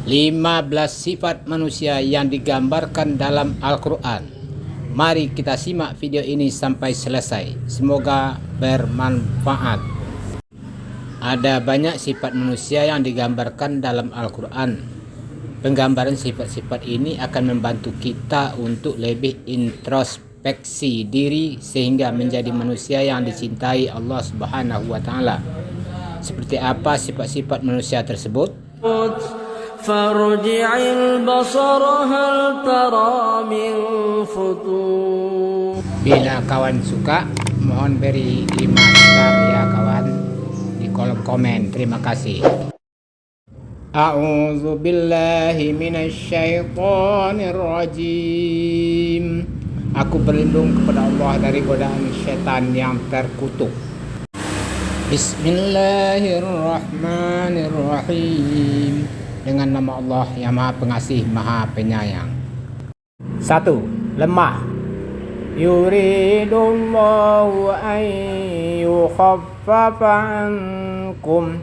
15 sifat manusia yang digambarkan dalam Al-Quran. Mari kita simak video ini sampai selesai. Semoga bermanfaat. Ada banyak sifat manusia yang digambarkan dalam Al-Quran. Penggambaran sifat-sifat ini akan membantu kita untuk lebih introspeksi diri sehingga menjadi manusia yang dicintai Allah Subhanahu wa Ta'ala. Seperti apa sifat-sifat manusia tersebut? فارجع البصر هل ترى من فطور. Bila kawan suka, mohon beri 5 star ya kawan di kolom komen. Terima kasih. A'udzu billahi minasyaitonir rajim. Aku berlindung kepada Allah dari godaan syaitan yang terkutuk. Bismillahirrahmanirrahim. Dengan nama Allah yang Maha Pengasih, Maha Penyayang. 1. Lemah. Yuridullahu an yukhaffafa ankum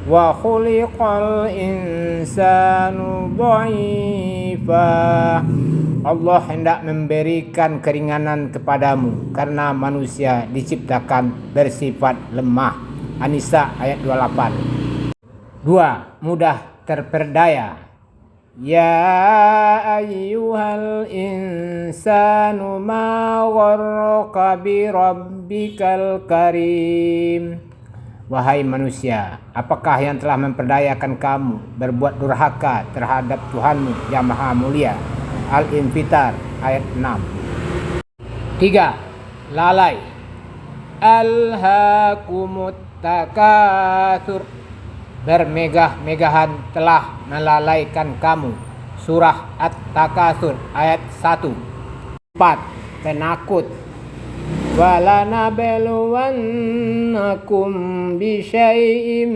wa khuliqal insanu dha'ifa. Allah hendak memberikan keringanan kepadamu karena manusia diciptakan bersifat lemah. An-Nisa ayat 28. 2. Mudah terperdaya. Ya ayyuhal insanu ma gharraka bi rabbikal karim. Wahai manusia, apakah yang telah memperdayakan kamu berbuat durhaka terhadap Tuhanmu yang maha mulia? Al-Infitar ayat 6. 3. Lalai. Alhaakumut takatsur. Bermegah-megahan telah melalaikan kamu. Surah At-Takatsur ayat 1. 4. Penakut. Walanabluwannakum bisyai'im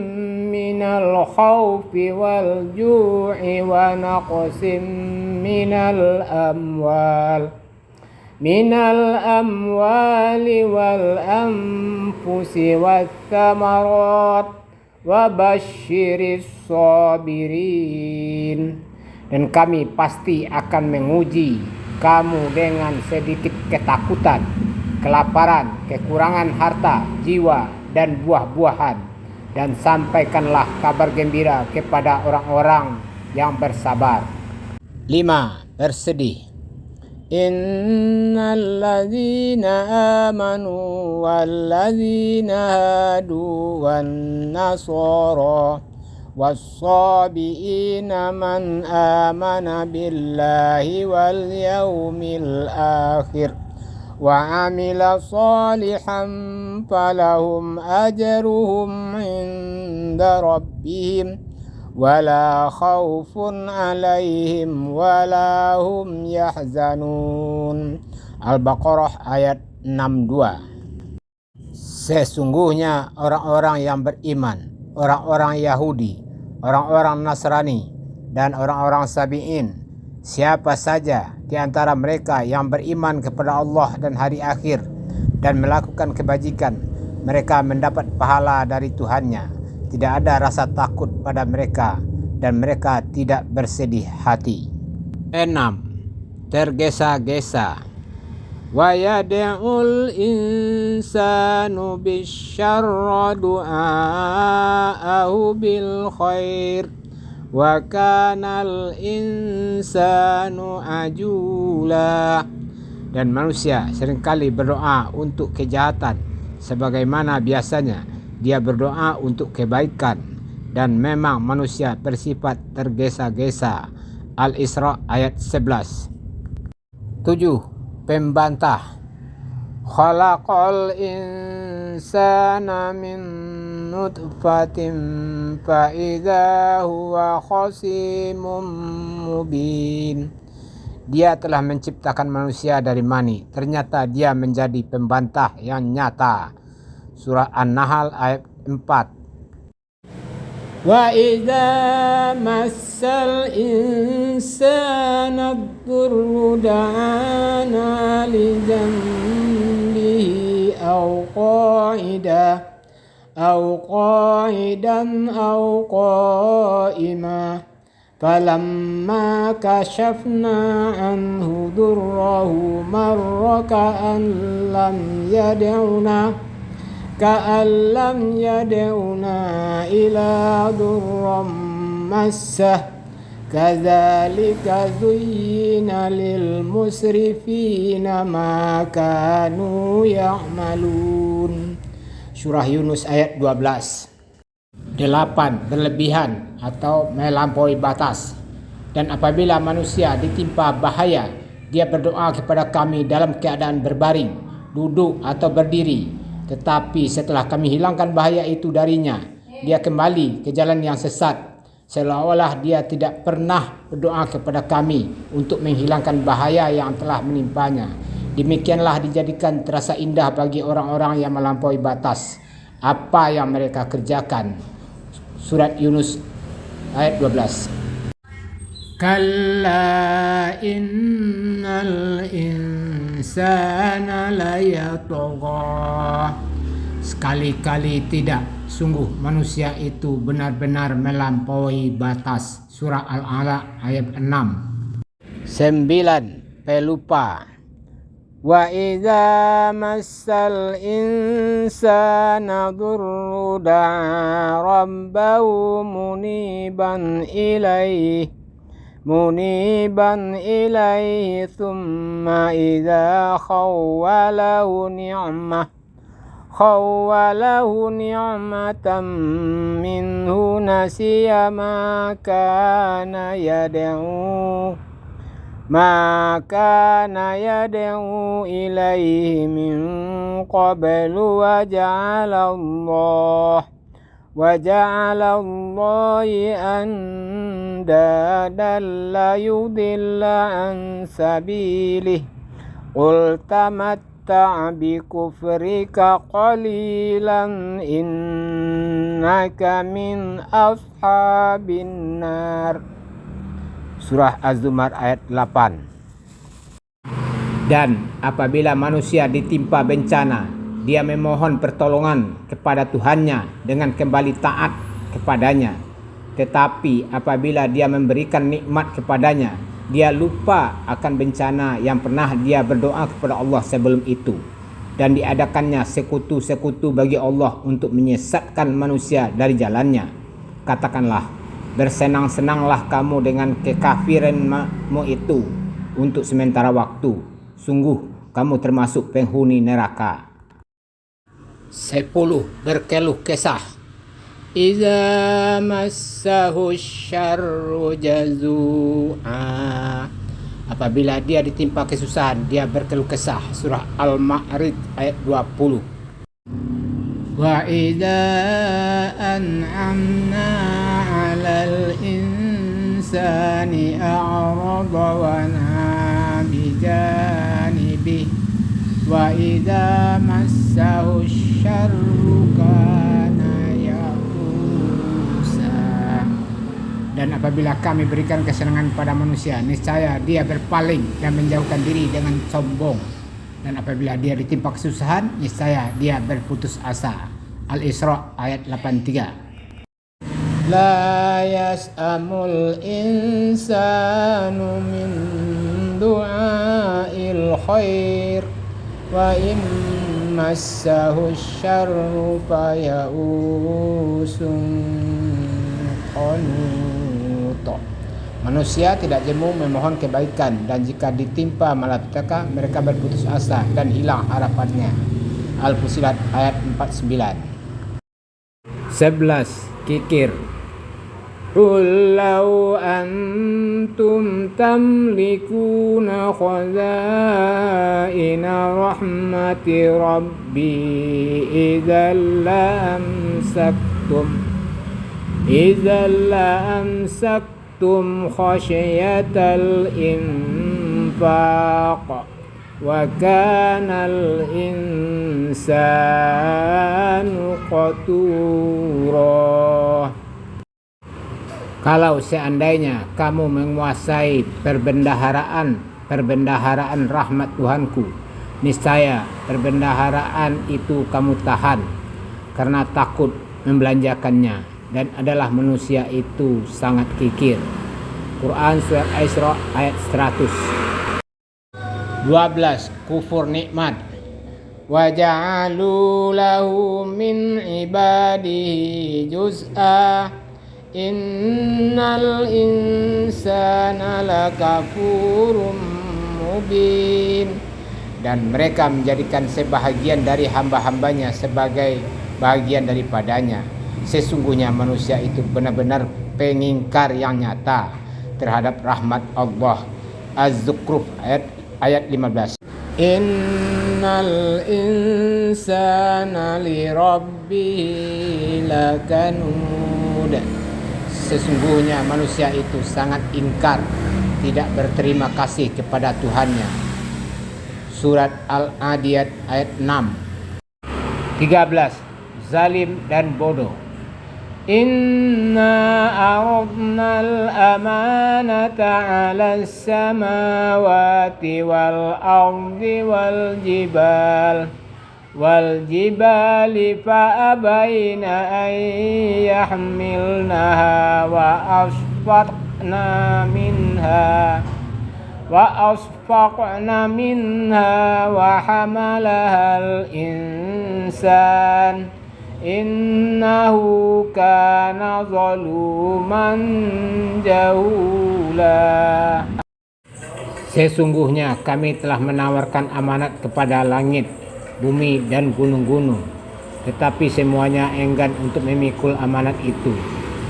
minal khawfi wal ju'i wa naqsim minal amwali wal anfusi wath thamarat wabasyiris sabirin. Dan kami pasti akan menguji kamu dengan sedikit ketakutan, kelaparan, kekurangan harta, jiwa, dan buah-buahan. Dan sampaikanlah kabar gembira kepada orang-orang yang bersabar. 5. Bersedih. Innal ladzina amanu wal ladzina hadu wan nasara was-sabiina man amana billahi wal yaumil akhir wa amila salihan falahum ajruhum inda rabbihim wala khaufun alaihim wala hum yahzanun. Al-Baqarah ayat 62. Sesungguhnya orang-orang yang beriman, orang-orang Yahudi, orang-orang Nasrani, dan orang-orang Sabi'in, siapa saja di antara mereka yang beriman kepada Allah dan hari akhir dan melakukan kebajikan, mereka mendapat pahala dari Tuhannya. Tidak ada rasa takut pada mereka dan mereka tidak bersedih hati. 6. Tergesa-gesa. Wa yad'ul insanu bisyarra du'aahu bil khair wa kanal insanu ajula. Dan manusia seringkali berdoa untuk kejahatan sebagaimana biasanya dia berdoa untuk kebaikan, dan memang manusia bersifat tergesa-gesa. Al-Isra ayat 11. 7. Pembantah. Khalaqal insana min nutfatin fa idza huwa khasimun mubin. Dia telah menciptakan manusia dari mani, ternyata dia menjadi pembantah yang nyata. Surah An-Nahl ayat 4. Wa idza massal insana ad-durru da'ana li janbihi aw qa'idan aw qa'ima فلما كشفنا عنه ضره مر كأن لم يدعنا إلى ضر مسه كذلك زين للمسرفين ما كانوا يعملون. Surah Yunus ayat 12. 8. Berlebihan atau melampaui batas. Dan apabila manusia ditimpa bahaya, dia berdoa kepada kami dalam keadaan berbaring, duduk atau berdiri. Tetapi setelah kami hilangkan bahaya itu darinya, dia kembali ke jalan yang sesat, seolah-olah dia tidak pernah berdoa kepada kami untuk menghilangkan bahaya yang telah menimpanya. Demikianlah dijadikan terasa indah bagi orang-orang yang melampaui batas apa yang mereka kerjakan. Surat Yunus ayat 12. Kalla innal insana layatagha. Sekali-kali tidak, sungguh manusia itu benar-benar melampaui batas. Surah Al-Alaq ayat 6. 9. Pelupa. Wa idza massal insana dhurru da'a rabbahu muniban ilaihi thumma idza khawwalahu ni'matan minhu nasiya ma kana yad'u ilaihi min qablu wa ja'ala Allahi andadan la yudilla an sabilihi qul tamatta' bi kufrika qalilan innaka min ashabin nar. Surah Az-Zumar ayat 8. Dan apabila manusia ditimpa bencana, dia memohon pertolongan kepada Tuhannya dengan kembali taat kepadanya. Tetapi apabila dia memberikan nikmat kepadanya, dia lupa akan bencana yang pernah dia berdoa kepada Allah sebelum itu, dan diadakannya sekutu-sekutu bagi Allah untuk menyesatkan manusia dari jalannya. Katakanlah, bersenang-senanglah kamu dengan kekafiranmu itu untuk sementara waktu. Sungguh kamu termasuk penghuni neraka. 10. Berkeluh kesah. Iza massahu syarru jazua. Apabila dia ditimpa kesusahan, dia berkeluh kesah. Surah Al-Ma'arij ayat 20. Wa idza an'amna 'alal insani a'rada wa na'a bijanibihi wa idza massahu syarru kana ya'usa. Dan apabila kami berikan kesenangan pada manusia, niscaya dia berpaling dan menjauhkan diri dengan sombong. Dan apabila dia ditimpa kesusahan, niscaya dia berputus asa. Al-Isra ayat 83. La yas'amul insanu min du'ail khair wa in massahu syarru faya'usun qanut. Manusia tidak jemu memohon kebaikan, dan jika ditimpa malapetaka mereka berputus asa dan hilang harapannya. Al-Fussilat ayat 49. 11. Kikir. Qul law antum tamlikuna khazaina rahmati rabbi idzal la amsaktum khasyatal infaq wa kanal insanu qatura. Kalau seandainya kamu menguasai perbendaharaan rahmat Tuhanku, niscaya perbendaharaan itu kamu tahan karena takut membelanjakannya, dan adalah manusia itu sangat kikir. Quran surat Isra ayat 100. 12. Kufur nikmat. Wa ja'alu lahu min ibadihi juz'a innal insana lakafurum mubin. Dan mereka menjadikan sebahagian dari hamba-hambanya sebagai bagian daripadanya. Sesungguhnya manusia itu benar-benar pengingkar yang nyata terhadap rahmat Allah. Az-Zukhruf ayat 15. Innal insana li rabbihi lakanud. Sesungguhnya manusia itu sangat ingkar, tidak berterima kasih kepada Tuhannya. Surat Al-Adiyat ayat 6. 13. Zalim dan bodoh. Inna aradna al-amanata 'ala as-samawati wal ardi wal jibali fa abayna an yahmilnaha wa asfaqna minha wa hamalaha al-insan innahu kana zaluman jahula. Sesungguhnya kami telah menawarkan amanat kepada langit, bumi dan gunung-gunung, tetapi semuanya enggan untuk memikul amanat itu,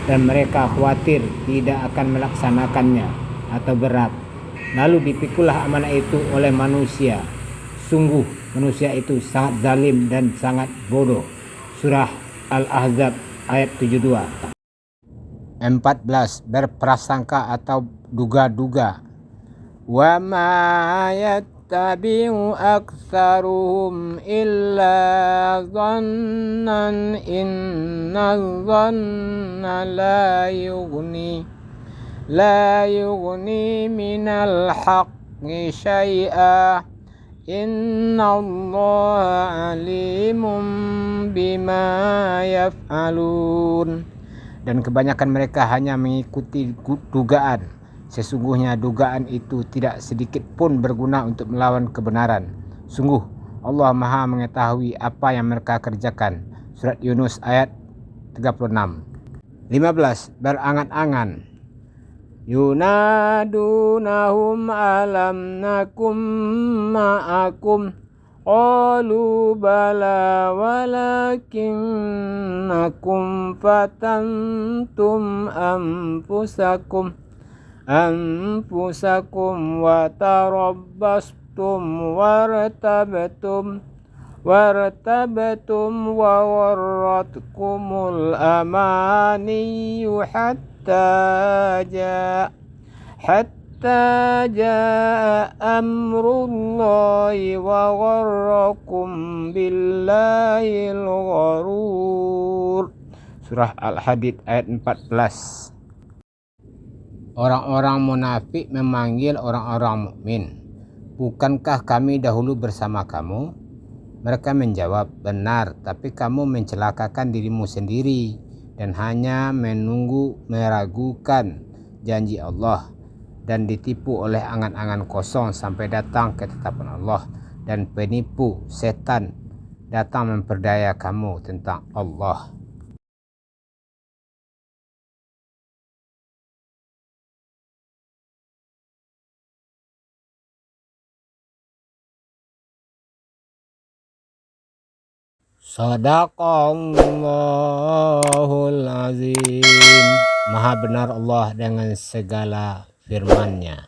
dan mereka khawatir tidak akan melaksanakannya atau berat. Lalu dipikullah amanat itu oleh manusia. Sungguh manusia itu sangat zalim dan sangat bodoh. Surah Al-Ahzab ayat 72. 14. Berprasangka atau duga-duga. Wa ma yattabi'u aktsaruhum illa dhannan inna dhanna la yughni minal haqqi syai'a innallaha alimun bima yaf'alun. Dan kebanyakan mereka hanya mengikuti dugaan. Sesungguhnya dugaan itu tidak sedikit pun berguna untuk melawan kebenaran. Sungguh Allah Maha mengetahui apa yang mereka kerjakan. Surat Yunus ayat 36. 15. Berangan-angan. Yunadunahum alam nakum ma'akum qalu bala walakinnakum fatantum anfusakum wa tarabbastum wartabtum wa warratkumul amaniyu hatta jaa amrullahi wa gharrakum billahil gharur. Surah Al-Hadid ayat 14. Orang-orang munafik memanggil orang-orang mukmin, bukankah kami dahulu bersama kamu? Mereka menjawab, benar, tapi kamu mencelakakan dirimu sendiri dan hanya meragukan janji Allah dan ditipu oleh angan-angan kosong sampai datang ketetapan Allah, dan penipu setan datang memperdaya kamu tentang Allah. Shadaqallahul azim. Maha benar Allah dengan segala firman-Nya.